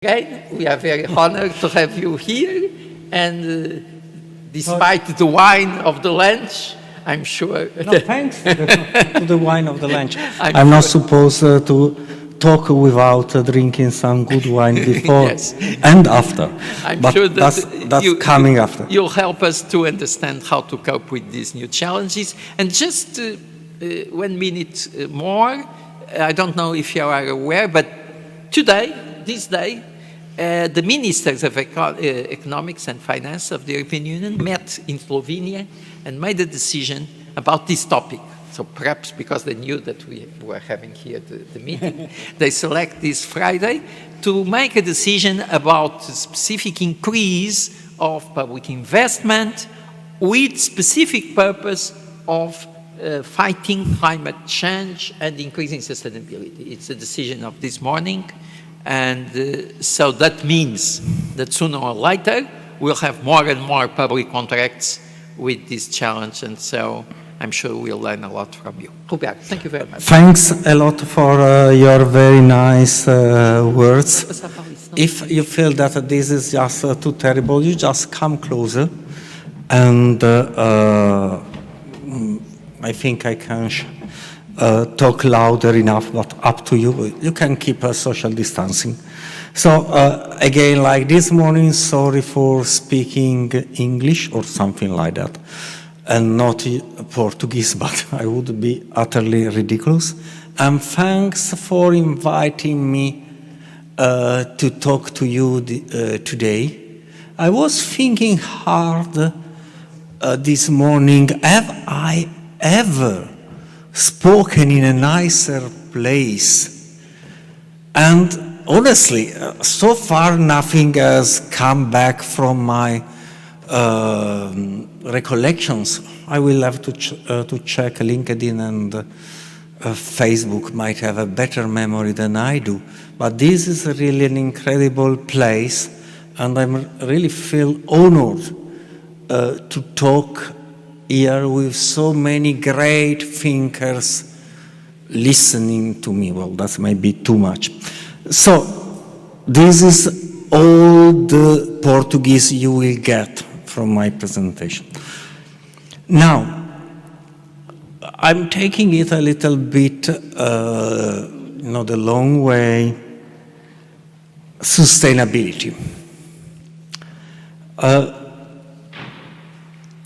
Again, we are very honored to have you here, and despite the wine of the lunch, I'm sure... No, thanks to the wine of the lunch. I'm not supposed to talk without drinking some good wine before yes. and after. I'm but sure that's coming after. You'll help us to understand how to cope with these new challenges. And just 1 minute more, I don't know if you are aware, but this day, the ministers of economics and finance of the European Union met in Slovenia and made a decision about this topic. So perhaps because they knew that we were having here the meeting, they select this Friday to make a decision about the specific increase of public investment with specific purpose of fighting climate change and increasing sustainability. It's a decision of this morning. And so that means that sooner or later we'll have more and more public contracts with this challenge, and so I'm sure we'll learn a lot from you. Roberto, thank you very much. Thanks a lot for your very nice words. If you feel that this is just too terrible, you just come closer, and I think I can talk louder enough, but up to you. You can keep social distancing. So again, like this morning, sorry for speaking English or something like that, and not Portuguese, but I would be utterly ridiculous. And thanks for inviting me to talk to you today. I was thinking hard this morning, have I ever spoken in a nicer place? And honestly, so far nothing has come back from my recollections. I will have to check LinkedIn, and Facebook might have a better memory than I do. But this is really an incredible place, and I really feel honored to talk here with so many great thinkers listening to me. Well, that might be too much. So, this is all the Portuguese you will get from my presentation. Now, I'm taking it a little bit, the long way, sustainability.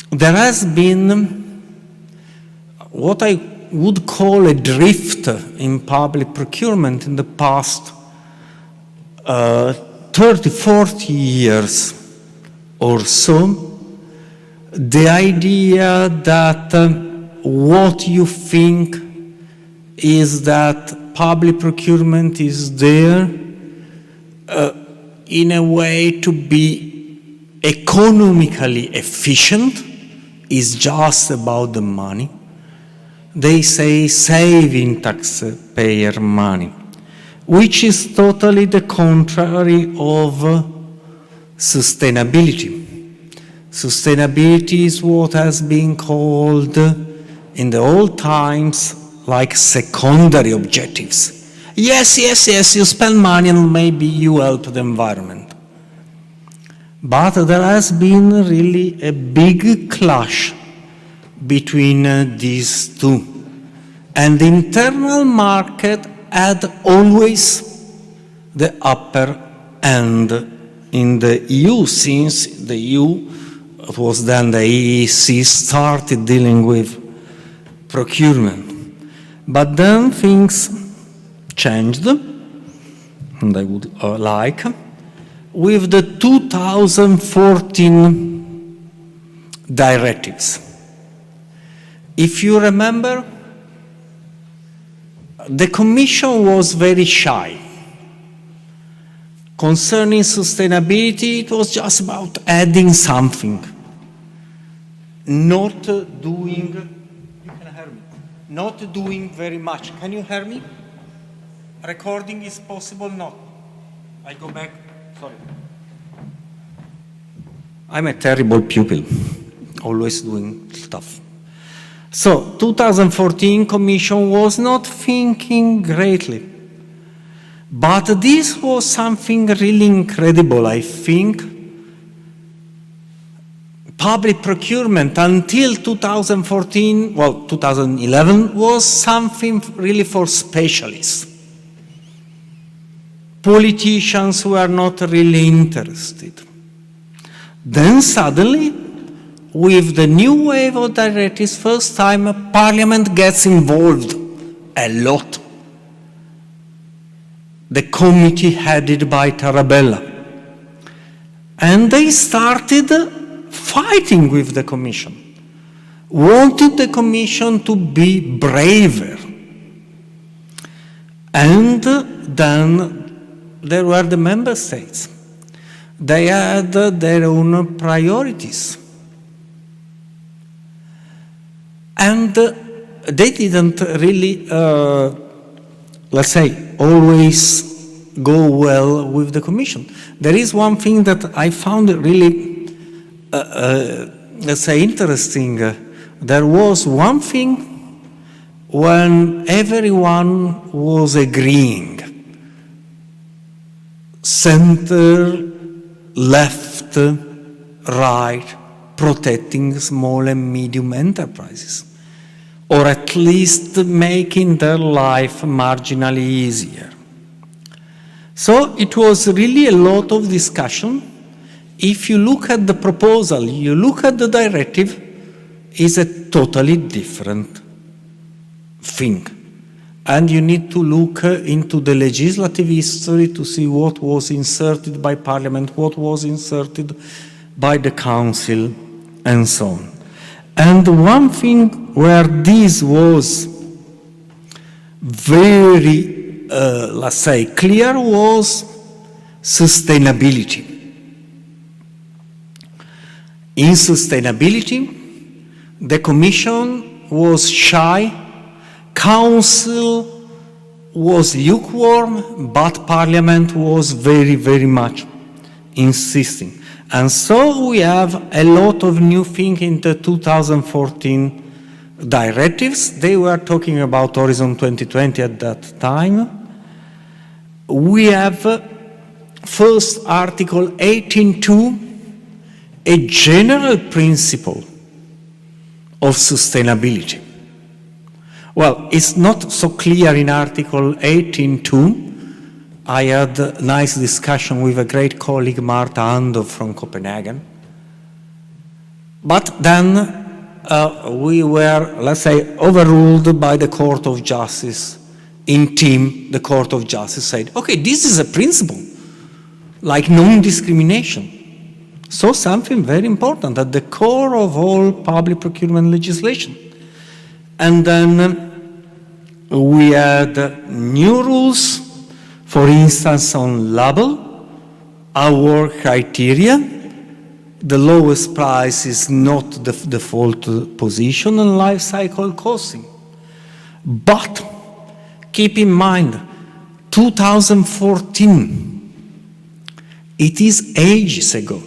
There has been what I would call a drift in public procurement in the past 30, 40 years or so. The idea that what you think is that public procurement is there in a way to be economically efficient, is just about the money. They say saving taxpayer money, which is totally the contrary of sustainability. Sustainability is what has been called in the old times like secondary objectives. Yes, you spend money and maybe you help the environment. But there has been really a big clash between these two. And the internal market had always the upper hand in the EU, since the EU, it was then the EEC, started dealing with procurement. But then things changed, and I would like, with the 2014 directives. If you remember, the Commission was very shy. Concerning sustainability, it was just about adding something. Not doing, you can hear me, not doing very much. Can you hear me? Recording is possible? No. I go back. Sorry. I'm a terrible pupil, always doing stuff. So, 2014 Commission was not thinking greatly. But this was something really incredible, I think. Public procurement until 2014, well, 2011, was something really for specialists. Politicians were not really interested. Then suddenly, with the new wave of directives, first time Parliament gets involved a lot. The committee headed by Tarabella. And they started fighting with the Commission, wanted the Commission to be braver. And then there were the member states. They had their own priorities. And they didn't really, let's say, always go well with the Commission. There is one thing that I found really, let's say, interesting. There was one thing when everyone was agreeing. Center, left, right, protecting small and medium enterprises, or at least making their life marginally easier. So it was really a lot of discussion. If you look at the proposal, you look at the directive, it's a totally different thing. And you need to look into the legislative history to see what was inserted by Parliament, what was inserted by the Council, and so on. And one thing where this was very, let's say, clear was sustainability. In sustainability, the Commission was shy, Council was lukewarm, but Parliament was very, very much insisting. And so we have a lot of new things in the 2014 directives. They were talking about Horizon 2020 at that time. We have first Article 18.2, a general principle of sustainability. Well, it's not so clear in Article 18.2. I had a nice discussion with a great colleague, Marta Ando from Copenhagen. But then we were, let's say, overruled by the Court of Justice. In team, the Court of Justice said, okay, this is a principle, like non-discrimination. So something very important at the core of all public procurement legislation. And then we had new rules, for instance, on label, our criteria. The lowest price is not the default position, and life cycle costing. But keep in mind, 2014, it is ages ago.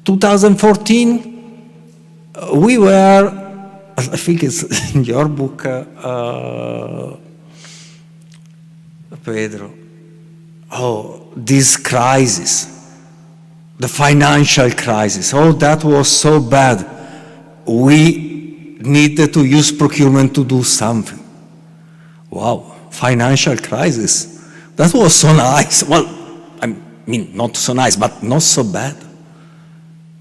2014, we were, I think it's in your book, Pedro, this crisis, the financial crisis, that was so bad. We needed to use procurement to do something. Wow, financial crisis. That was so nice. Well, I mean, not so nice, but not so bad.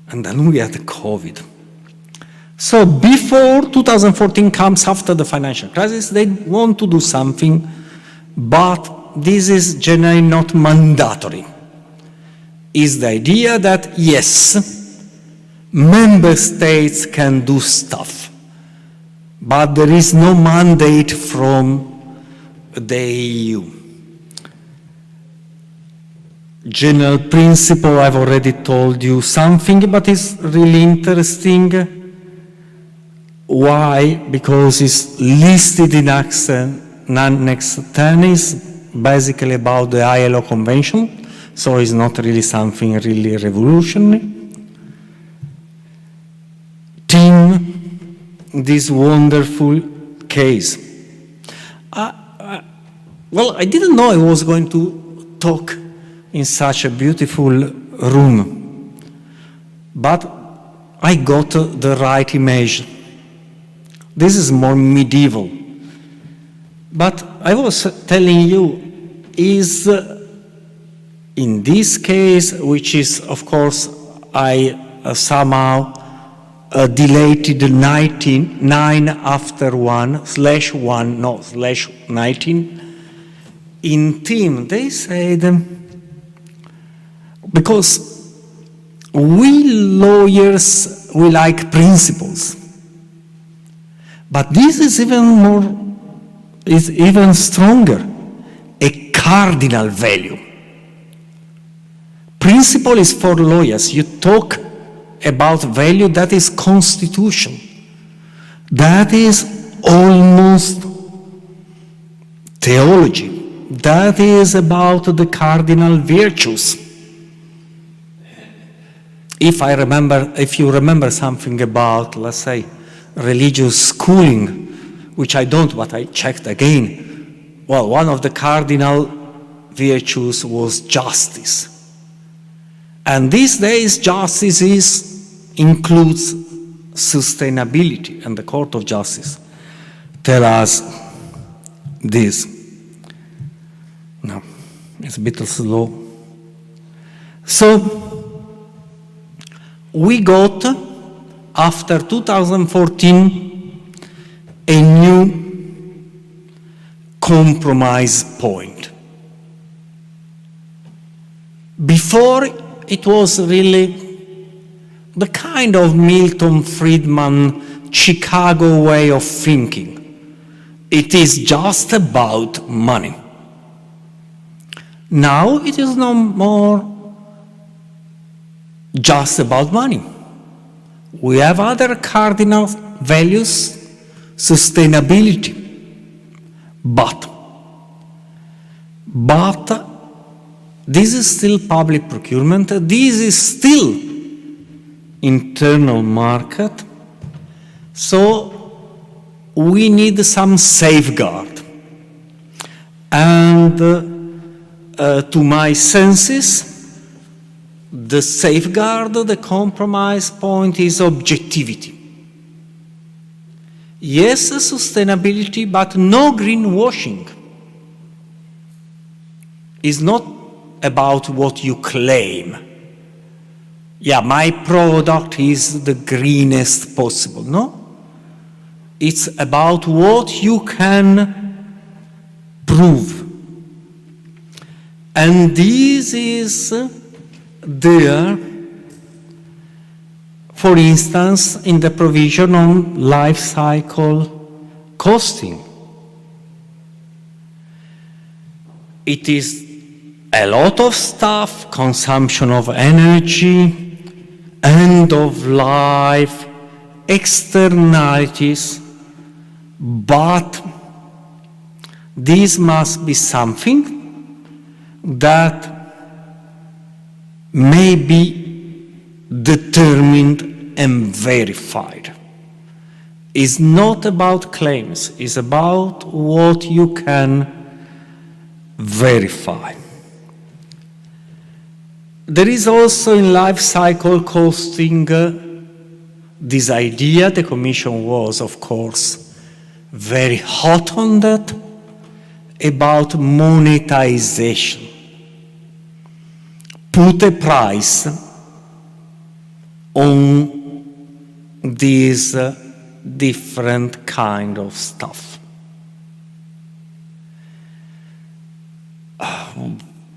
And then we had COVID. So before 2014 comes after the financial crisis, they want to do something, but this is generally not mandatory. Is the idea that, yes, member states can do stuff, but there is no mandate from the EU. General principle, I've already told you something, but it's really interesting. Why? Because it's listed in Annex 10, is basically about the ILO Convention, so it's not really something really revolutionary. This wonderful case. Well, I didn't know I was going to talk in such a beautiful room, but I got the right image. This is more medieval. But I was telling you, is in this case, which is, of course, I somehow deleted 9 after 1, /19. In team, they said, because we lawyers, we like principles. But this is even stronger, a cardinal value. Principle is for lawyers. You talk about value that is constitution. That is almost theology. That is about the cardinal virtues. If you remember something about, let's say, religious schooling, which I don't, but I checked again, well, one of the cardinal virtues was justice. And these days, justice includes sustainability, and the Court of Justice tell us this. No, it's a bit slow. So, we got, after 2014, a new compromise point. Before, it was really the kind of Milton Friedman Chicago way of thinking. It is just about money. Now it is no more just about money. We have other cardinal values, sustainability. But this is still public procurement, this is still internal market, so we need some safeguard. And to my senses, the safeguard, the compromise point is objectivity. Yes, sustainability, but no greenwashing. It's not about what you claim. Yeah, my product is the greenest possible. No. It's about what you can prove. And this is there, for instance, in the provisional life cycle costing. It is a lot of stuff, consumption of energy, end of life, externalities, but this must be something that may be determined and verified. It's not about claims, it's about what you can verify. There is also in life cycle costing this idea. The Commission was, of course, very hot on that, about monetization. Put a price on this different kind of stuff.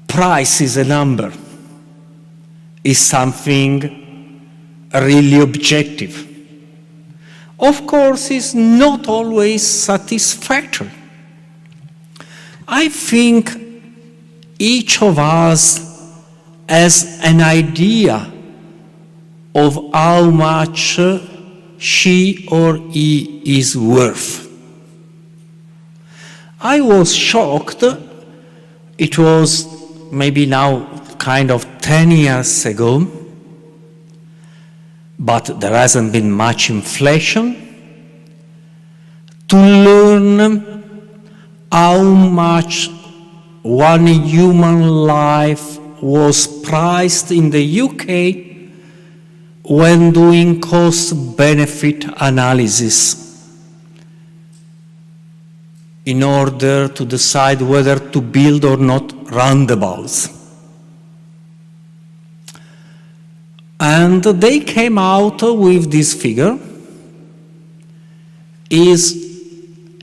Price is a number, is something really objective. Of course, it's not always satisfactory. I think each of us has an idea of how much she or he is worth. I was shocked. It was maybe now kind of 10 years ago, but there hasn't been much inflation, to learn how much one human life was priced in the UK when doing cost-benefit analysis in order to decide whether to build or not roundabouts. And they came out with this figure, is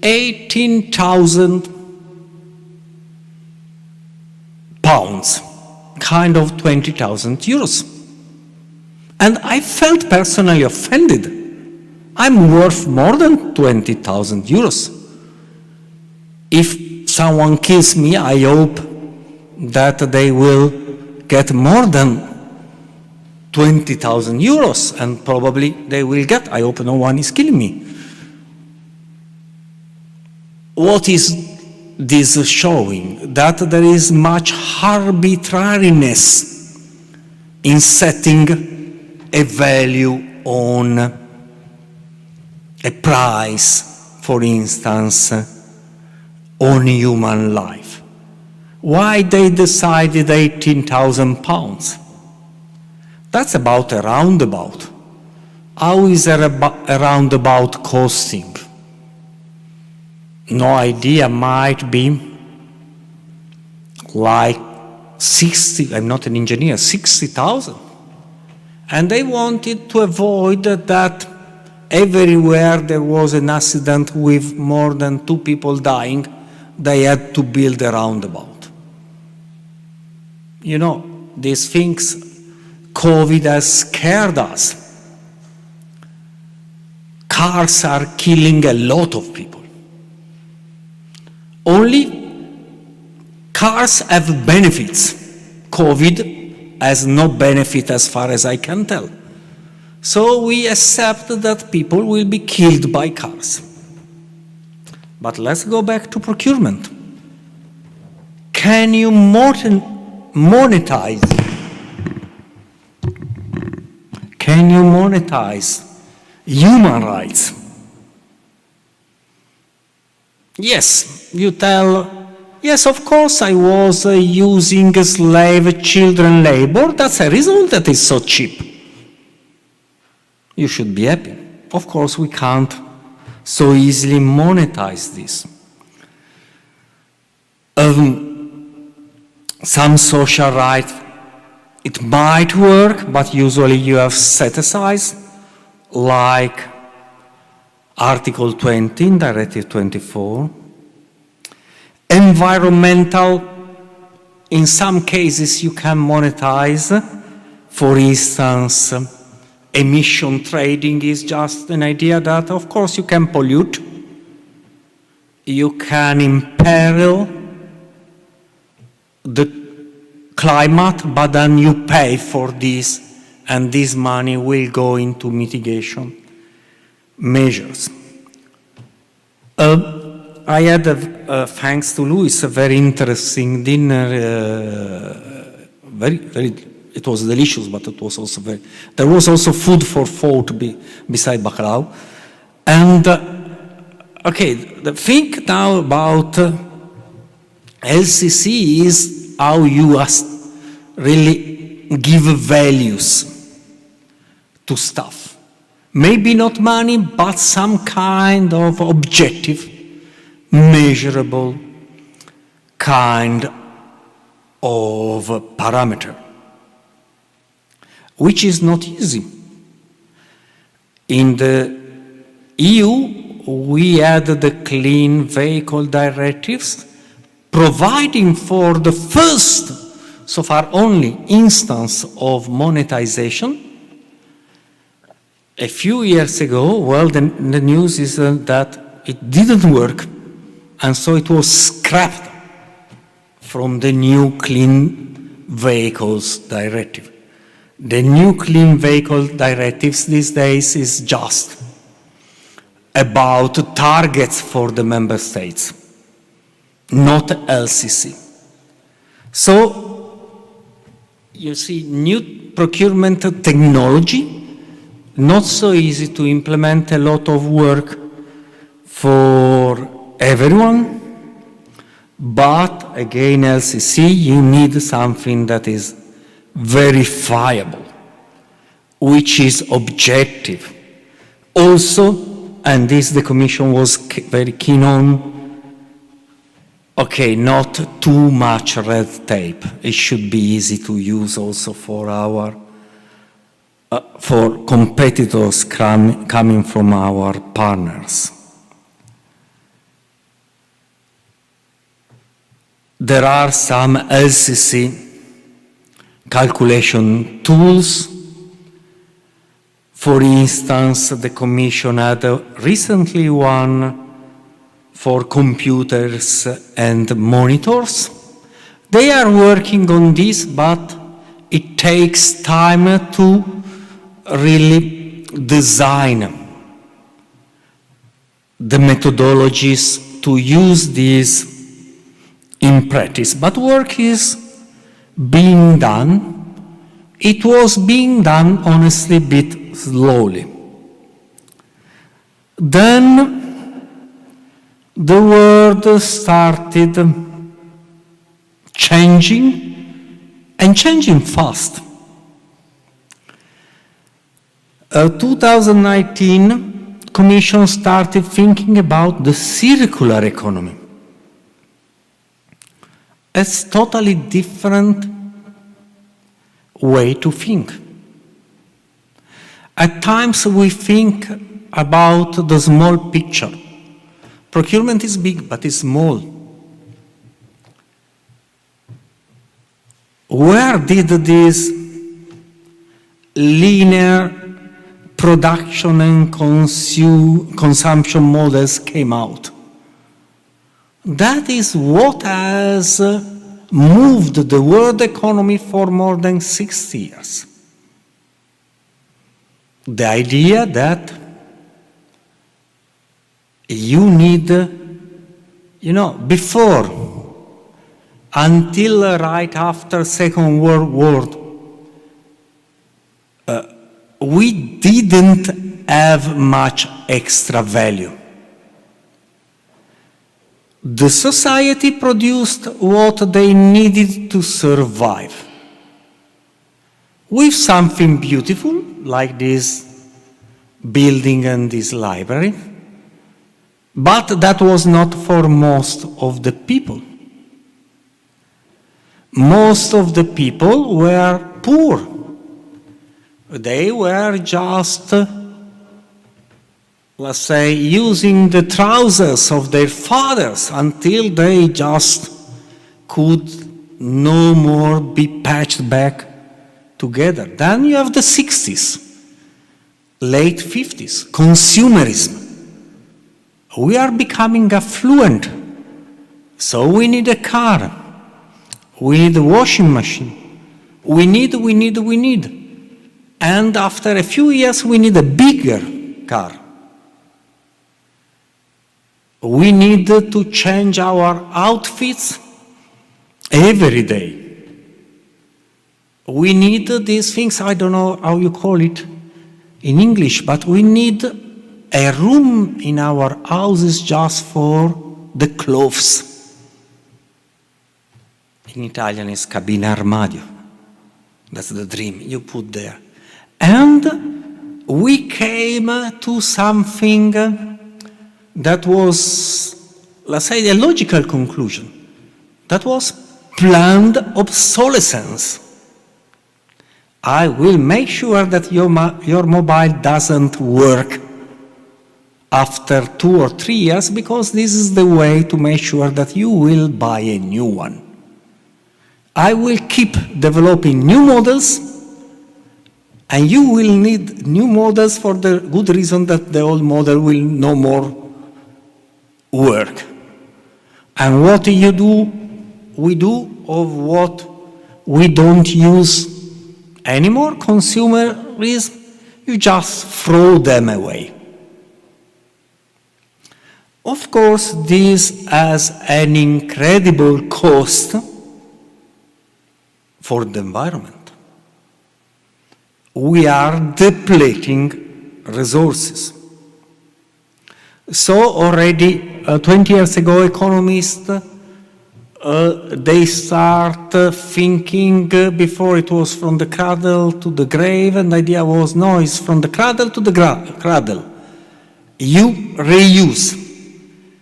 18,000 pounds, kind of 20,000 euros. And I felt personally offended. I'm worth more than 20,000 euros. If someone kills me, I hope that they will get more than 20,000 euros, and probably they will get, I hope no one is killing me. What is this showing? That there is much arbitrariness in setting a value on a price, for instance, on human life. Why they decided 18,000 pounds? That's about a roundabout. How is a roundabout costing? No idea, might be like 60, I'm not an engineer, 60,000. And they wanted to avoid that everywhere there was an accident with more than 2 people dying, they had to build a roundabout. You know, these things, COVID has scared us. Cars are killing a lot of people. Only cars have benefits. COVID has no benefit as far as I can tell. So we accept that people will be killed by cars. But let's go back to procurement. Can you monetize? Can you monetize human rights? Yes, you tell, yes, of course I was using slave children labor. That's a reason that is so cheap. You should be happy. Of course, we can't so easily monetize this. Some social rights, it might work, but usually you have set-asides, like Article 20 in Directive 24. Environmental, in some cases you can monetize. For instance, emission trading is just an idea that, of course, you can pollute. You can imperil the climate, but then you pay for this, and this money will go into mitigation measures. I had, thanks to Luis, a very interesting dinner, it was delicious, but it was also there was also food for thought beside bacalhau. And, okay, the thing now about LCC is how you really give values to stuff. Maybe not money, but some kind of objective, measurable kind of parameter, which is not easy. In the EU, we had the Clean Vehicle Directives, providing for the first, so far only, instance of monetization. A few years ago, well, the news is that it didn't work, and so it was scrapped from the new Clean Vehicles Directive. The new Clean Vehicle Directives these days is just about targets for the member states, not LCC. So, you see, new procurement technology, not so easy to implement, a lot of work for everyone, But again, LCC, you need something that is verifiable, which is objective. Also, and this the Commission was very keen on, okay, not too much red tape. It should be easy to use also for our, for competitors coming from our partners. There are some LCC calculation tools. For instance, the Commission had recently one for computers and monitors. They are working on this, but it takes time to really design the methodologies to use these in practice. But work is being done. It was being done, honestly, a bit slowly. Then the world started changing, and changing fast. 2019, Commission started thinking about the circular economy. It's totally different way to think. At times we think about the small picture. Procurement is big, but it's small. Where did this linear production and consumption models came out? That is what has moved the world economy for more than 60 years. The idea that you need, before, until right after Second World War, we didn't have much extra value. The society produced what they needed to survive. With something beautiful, like this building and this library, but that was not for most of the people. Most of the people were poor. They were just, let's say, using the trousers of their fathers until they just could no more be patched back together. Then you have the 60s, late 50s, consumerism. We are becoming affluent, so we need a car, we need a washing machine, we need. And after a few years, we need a bigger car. We need to change our outfits every day. We need these things, I don't know how you call it in English, but we need a room in our houses just for the clothes. In Italian it's cabina armadio. That's the dream you put there. And we came to something that was, let's say, a logical conclusion. That was planned obsolescence. I will make sure that your mobile doesn't work after 2 or 3 years, because this is the way to make sure that you will buy a new one. I will keep developing new models, and you will need new models for the good reason that the old model will no more work. And what we do of what we don't use anymore, consumerism, you just throw them away. Of course, this has an incredible cost for the environment. We are depleting resources. So already 20 years ago, economists they start thinking before it was from the cradle to the grave, and the idea was, no, it's from the cradle to the cradle. You reuse,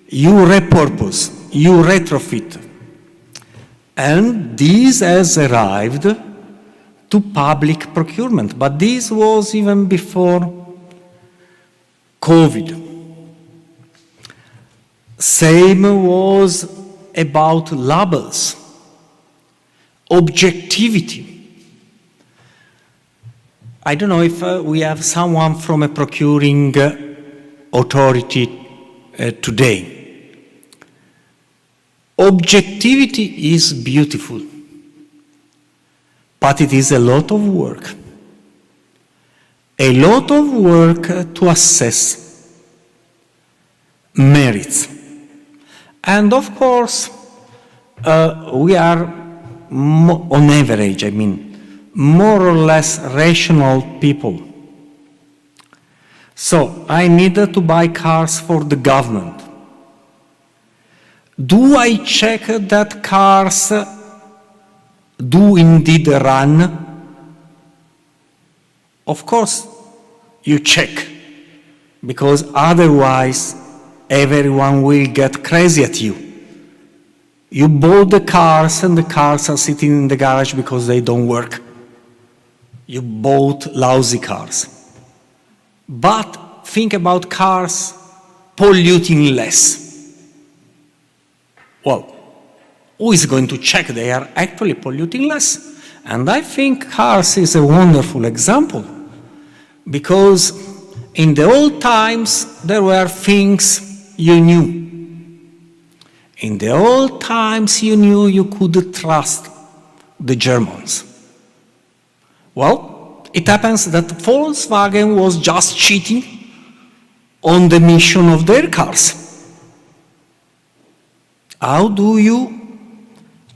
you repurpose, you retrofit. And this has arrived to public procurement, but this was even before COVID. Same was about labels, objectivity. I don't know if we have someone from a procuring authority today. Objectivity is beautiful, but it is a lot of work. A lot of work to assess merits. And of course, we are, on average, more or less rational people. So I needed to buy cars for the government. Do I check that cars do indeed run? Of course, you check, because otherwise everyone will get crazy at you. You bought the cars and the cars are sitting in the garage because they don't work. You bought lousy cars. But think about cars polluting less. Well, who is going to check they are actually polluting less? And I think cars is a wonderful example, because in the old times there were things you knew. In the old times you knew you could trust the Germans. Well, it happens that Volkswagen was just cheating on the emission of their cars. How do you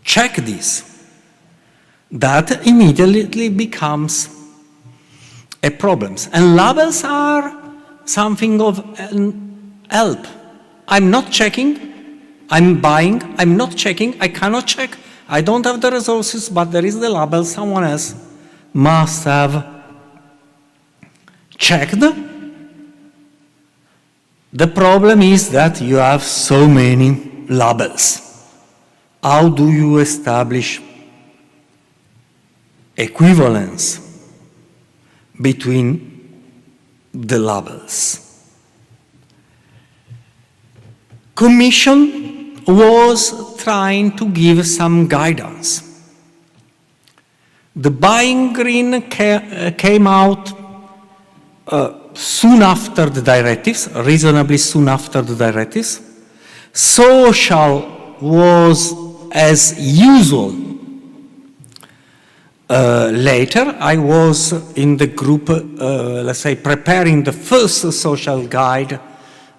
check this? That immediately becomes a problem. And labels are something of an help. I'm not checking, I'm buying, I'm not checking, I cannot check, I don't have the resources, but there is the label, someone else must have checked. The problem is that you have so many labels. How do you establish equivalence between the labels? Commission was trying to give some guidance. The buying green came out soon after the directives, reasonably soon after the directives. Social was as usual. Later, I was in the group, let's say, preparing the first social guide,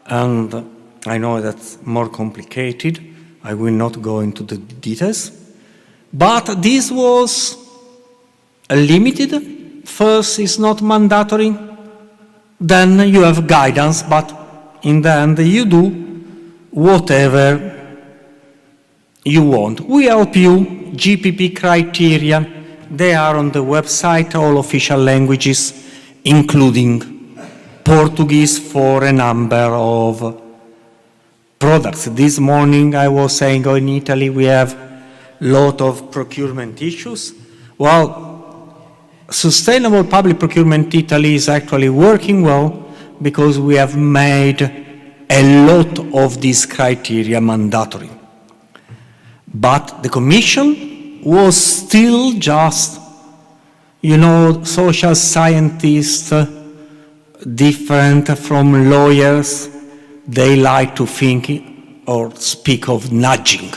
and I know that's more complicated. I will not go into the details. But this was limited. First, it's not mandatory. Then you have guidance, but in the end, you do whatever you want. We help you. GPP criteria, they are on the website, all official languages, including Portuguese for a number of products. This morning I was saying, in Italy we have a lot of procurement issues. Well, Sustainable Public Procurement Italy is actually working well because we have made a lot of these criteria mandatory. But the Commission was still just, social scientists, different from lawyers. They like to think or speak of nudging.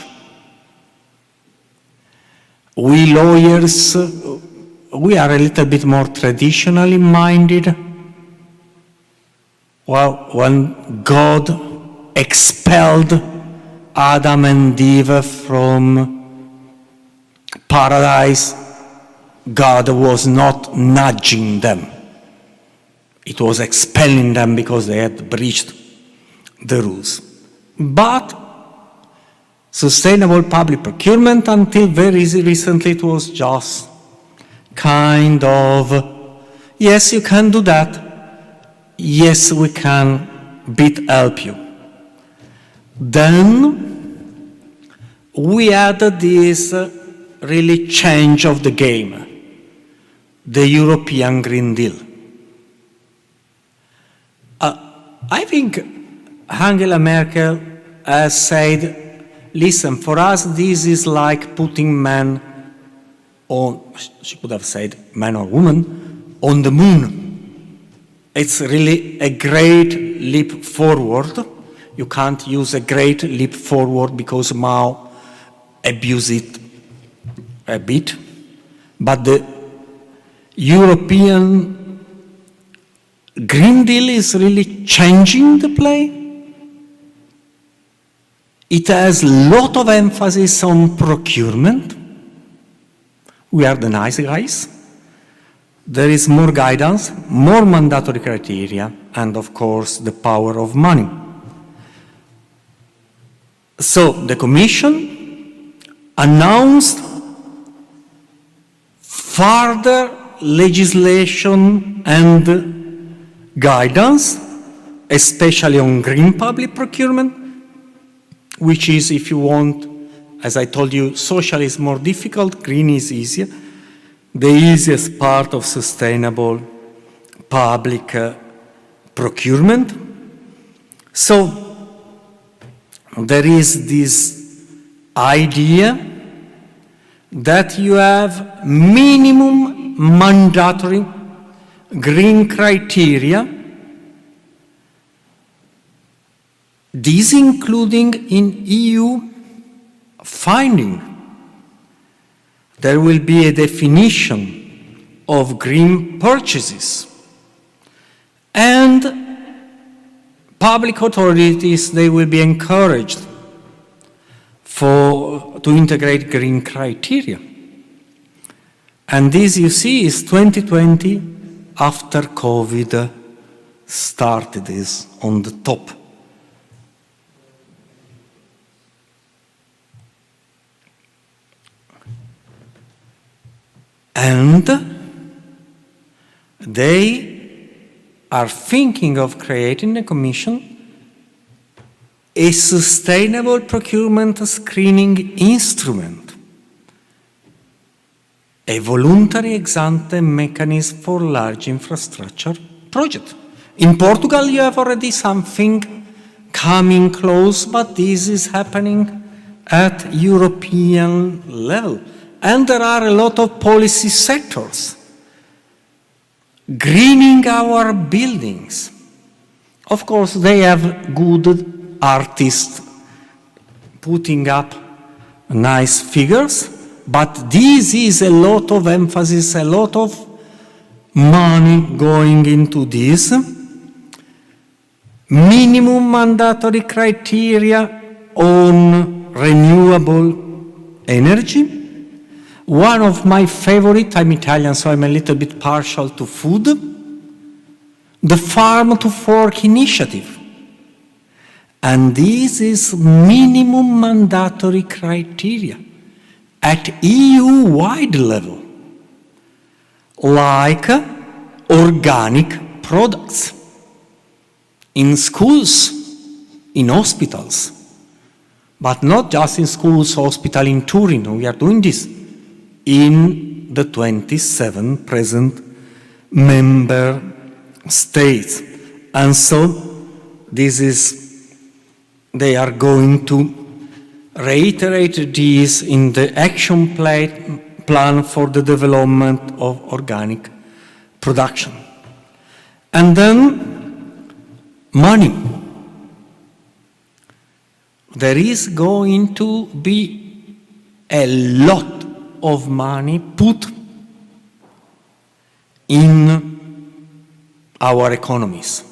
We lawyers, we are a little bit more traditionally minded. Well, when God expelled Adam and Eve from paradise, God was not nudging them. It was expelling them because they had breached the rules. But Sustainable public procurement, until very recently, it was just kind of, yes, you can do that. Yes, we can help you. Then we had this really change of the game, the European Green Deal. I think Angela Merkel has said, listen, for us this is like putting man on, she could have said man or woman, on the moon. It's really a great leap forward. You can't use a great leap forward because Mao abused it a bit. But the European Green Deal is really changing the play. It has a lot of emphasis on procurement. We are the nice guys. There is more guidance, more mandatory criteria, and of course the power of money. So the Commission announced further legislation and guidance, especially on green public procurement, which is, if you want, as I told you, social is more difficult, green is easier. The easiest part of sustainable public procurement. So there is this idea that you have minimum mandatory green criteria, these including in EU finding. There will be a definition of green purchases. And public authorities, they will be encouraged to integrate green criteria. And this, you see, is 2020 after COVID started, is on the top. And they are thinking of creating a commission, a sustainable procurement screening instrument, a voluntary ex-ante mechanism for large infrastructure projects. In Portugal, you have already something coming close, but this is happening at European level. And there are a lot of policy sectors. Greening our buildings. Of course, they have good artists putting up nice figures, but this is a lot of emphasis, a lot of money going into this. Minimum mandatory criteria on renewable energy. One of my favorite, I'm Italian, so I'm a little bit partial to food, the Farm to Fork initiative. And this is minimum mandatory criteria at EU-wide level, like organic products in schools, in hospitals, but not just in schools, hospital in Turin. We are doing this in the 27 present member states. And so this is, they are going to reiterate this in the action plan for the development of organic production. And then money. There is going to be a lot of money put in our economies.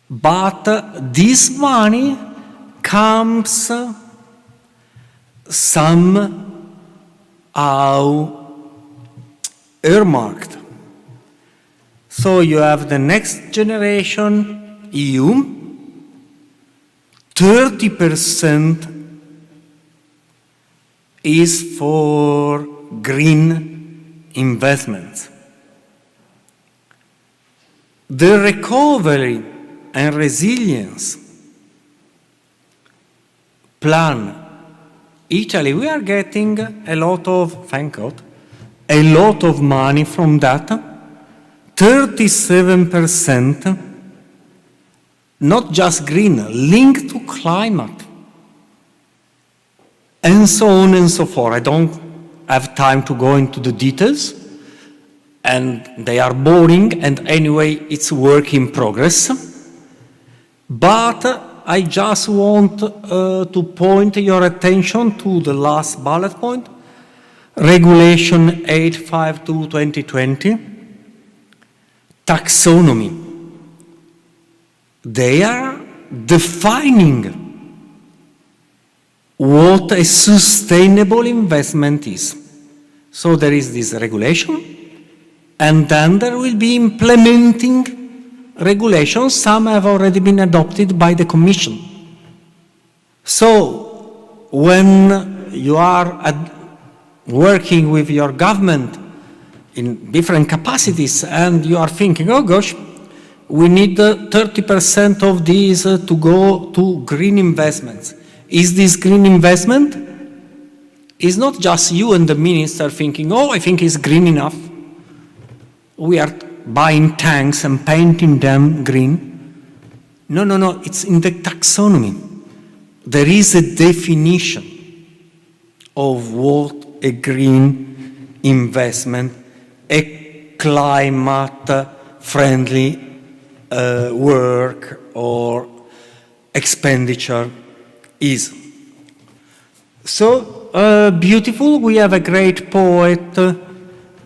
But this money comes somehow earmarked. So you have the Next Generation EU, 30% is for green investments. The recovery and resilience plan, Italy, we are getting a lot of, thank God, a lot of money from that. 37%, not just green, linked to climate. And so on and so forth. I don't have time to go into the details, and they are boring, and anyway, it's work in progress. But I just want to point your attention to the last bullet point, Regulation 852/2020, taxonomy. They are defining what a sustainable investment is. So there is this regulation, and then there will be implementing regulations. Some have already been adopted by the Commission. So when you are working with your government in different capacities and you are thinking, oh gosh, we need 30% of these to go to green investments. Is this green investment? It's not just you and the minister thinking, oh, I think it's green enough. We are buying tanks and painting them green. No, no, no, it's in the taxonomy. There is a definition of what a green investment, a climate-friendly work or expenditure is. So beautiful. We have a great poet.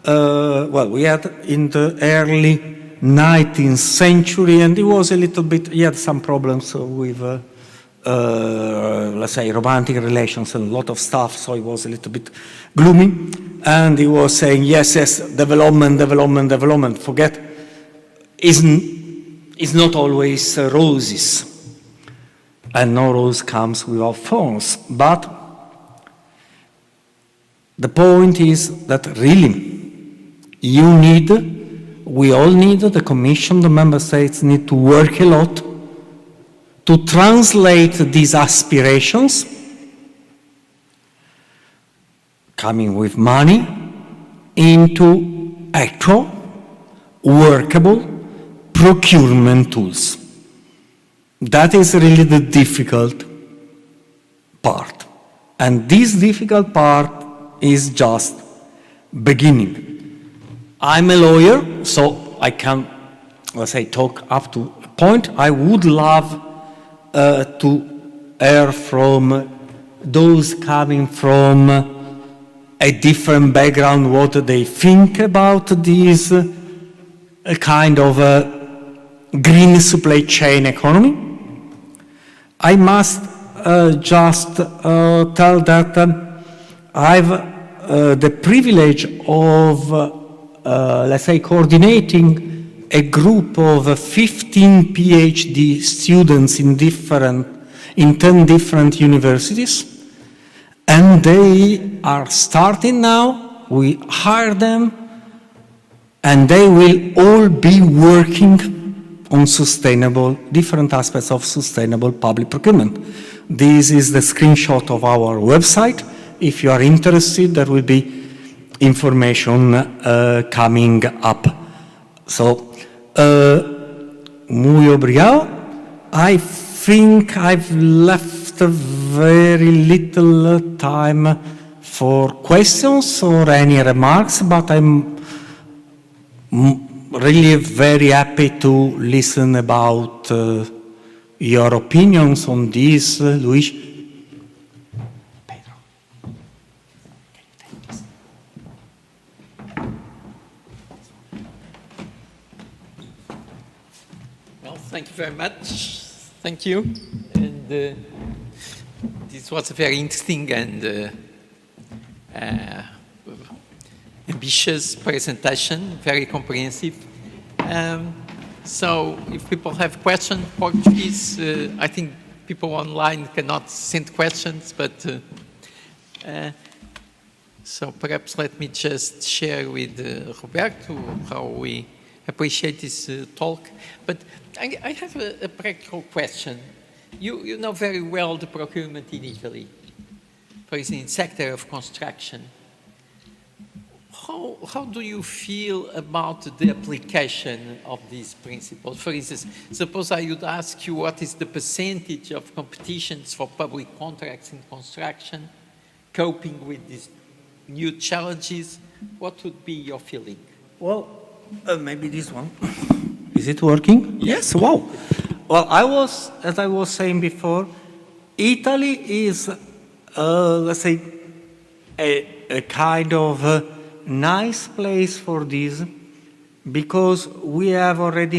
Well, we had in the early 19th century, and he was a little bit, he had some problems with, let's say, romantic relations and a lot of stuff, so he was a little bit gloomy. And he was saying, yes, yes, development, development, development. Forget, is not always roses. And no rose comes without thorns. But the point is that really, you need, we all need, the Commission, the Member States need to work a lot to translate these aspirations, coming with money, into actual, workable procurement tools. That is really the difficult part. And this difficult part is just beginning. I'm a lawyer, so I can, let's say, talk up to a point. I would love to hear from those coming from a different background what they think about this kind of green supply chain economy. I must just tell that I've the privilege of let's say, coordinating a group of 15 PhD students in 10 different universities. And they are starting now, we hire them, and they will all be working on sustainable, different aspects of sustainable public procurement. This is the screenshot of our website. If you are interested, there will be information coming up. So, muy obrigado. I think I've left very little time for questions or any remarks, but I'm really very happy to listen about your opinions on this, Luis. Thank you very much. Thank you. And this was a very interesting and ambitious presentation, very comprehensive. So if people have questions, Portuguese, I think people online cannot send questions, but so perhaps let me just share with Roberto how we appreciate this talk. But I have a practical question. You know very well the procurement in Italy, for instance, in sector of construction. How do you feel about the application of these principles? For instance, suppose I would ask you what is the percentage of competitions for public contracts in construction, coping with these new challenges, what would be your feeling? Well, maybe this one. Is it working? Yes, wow. Well, as I was saying before, Italy is, let's say, a kind of nice place for this, because we have already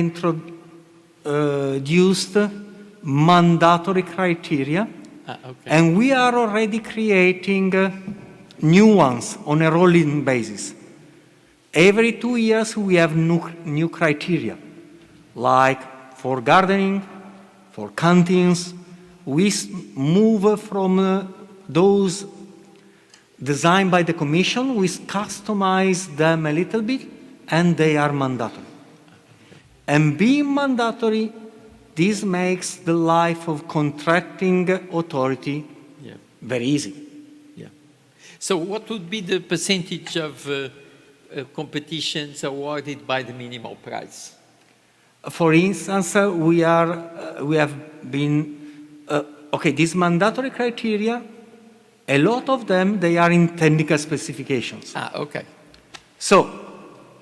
introduced mandatory criteria, and we are already creating new ones on a rolling basis. Every 2 years we have new criteria, like for gardening, for canteens. We move from those designed by the Commission, we customize them a little bit, and they are mandatory. And being mandatory, this makes the life of contracting authority very easy. Yeah. So what would be the percentage of competitions awarded by the minimal price? For instance, we have been, these mandatory criteria, a lot of them, they are in technical specifications. So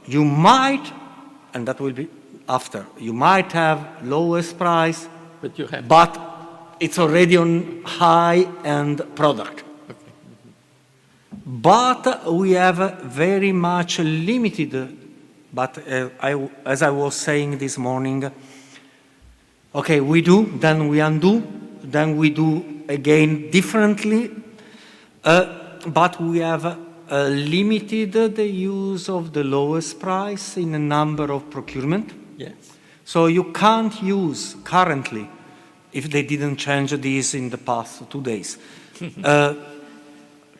you might, and that will be after, you might have lowest price, but it's already on high-end product. But we have very much limited, but as I was saying this morning, we do, then we undo, then we do again differently, but we have limited the use of the lowest price in a number of procurement. Yes. So you can't use currently, if they didn't change this in the past 2 days,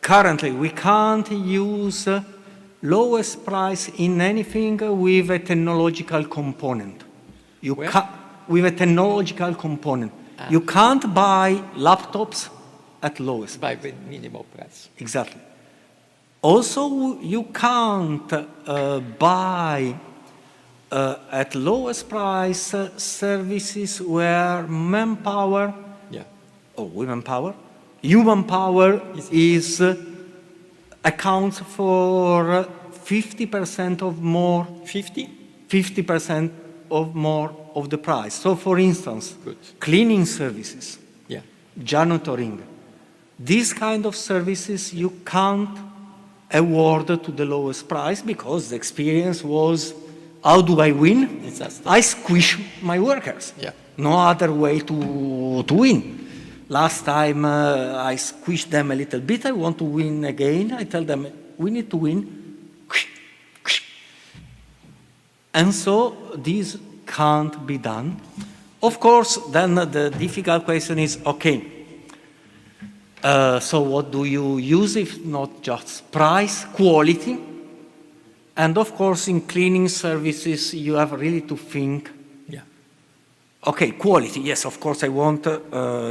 currently we can't use lowest price in anything with a technological component. With a technological component. You can't buy laptops at lowest by the minimal price. Exactly. Also, you can't buy at lowest price services where manpower or women power, human power accounts for 50% of more. 50% of more of the price. So, for instance, cleaning services, janitoring, these kind of services you can't award to the lowest price because the experience was, how do I win? I squish my workers. No other way to win. Last time I squished them a little bit, I want to win again. I tell them, we need to win. And so this can't be done. Of course, then the difficult question is, so what do you use if not just price, quality? And of course, in cleaning services, you have really to think, quality, yes, of course, I want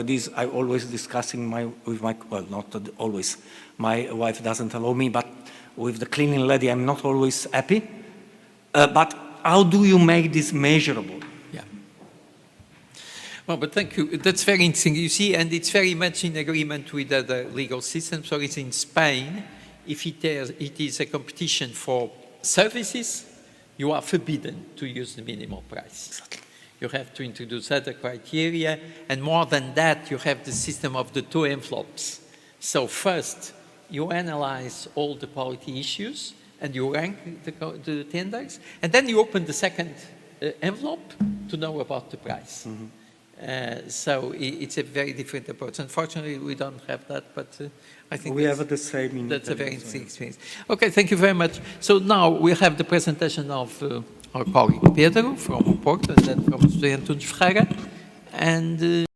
this, I always discussing with my, well, not always, my wife doesn't allow me, but with the cleaning lady, I'm not always happy. But how do you make this measurable? Well, but thank you. That's very interesting. You see, and it's very much in agreement with other legal systems. So it's in Spain, if it is a competition for services, you are forbidden to use the minimal price. You have to introduce other criteria, and more than that, you have the system of the 2 envelopes. So first, you analyze all the quality issues, and you rank the tenders, and then you open the second envelope to know about the price. So it's a very different approach. Unfortunately, we don't have that, but I think we have the same. That's a very interesting experience. Okay, thank you very much. So now we have the presentation of our colleague Pedro from Porto and then from José Antunes Ferreira. And